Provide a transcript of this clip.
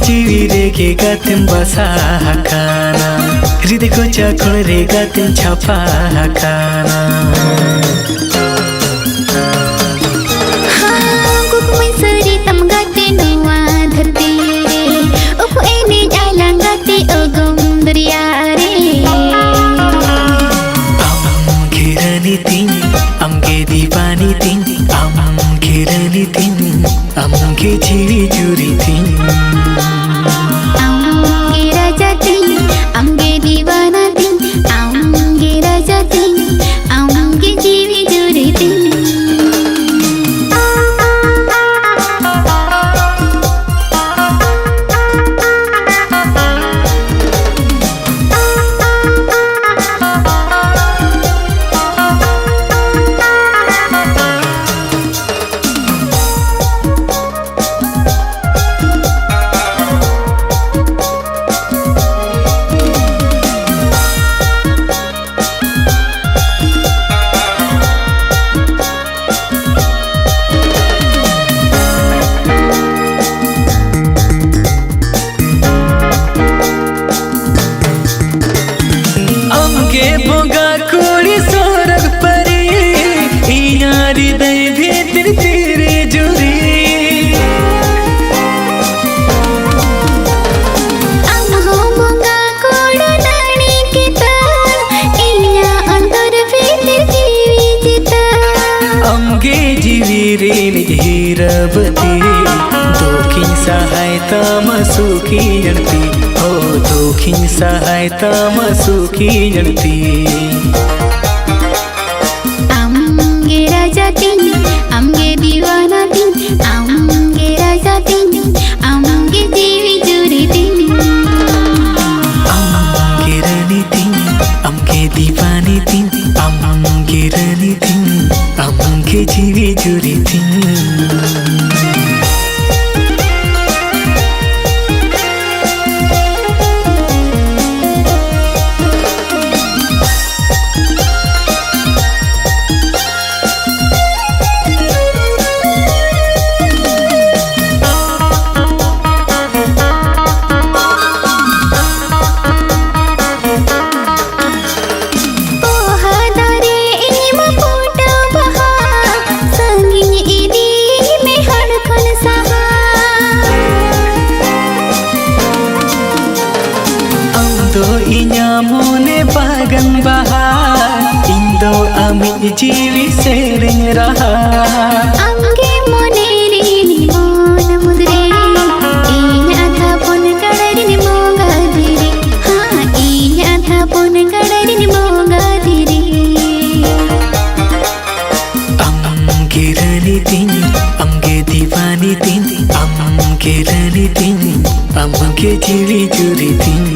चिविरेगे गातिम बसाखाना हृदयको चाकुरे गातिम छापाखाना कुकुमै सरी तम गाते नुआ धरती रे उफ एने जाlang गाते ओगम दरिया रे Kirani ting, amge dipani ting, kirani ting, amge chiri churi ting. Amge raja ting, amge diwana ting, amge raja ting, amge chiri churi ting. बोगा कोड़ी सोरग परी यारी दई भीतर तेरे जुरी हो बोगा कोड़ा नानी की तार इया अंतर भीतर जीवी जीता अमगे जीवी रे हीरबती दोखिन सहायता मसुकी जड़ती हो दोखिन सहायता मसुकी जड़ती amge raja ting amge diwana ting amge raja ting amge jiwi juri ting amge rani ting amge dipani ting amge rani ting amge jiwi juri ting Inya mone bagan bahar Indo ami jiwi sering raha amge mone rini mon mudre inya tha pon kadarini moga diri ha inya tha pon kadarini moga diri amge rani ting amge dipani ting amge rani ting amge jiwi juri ting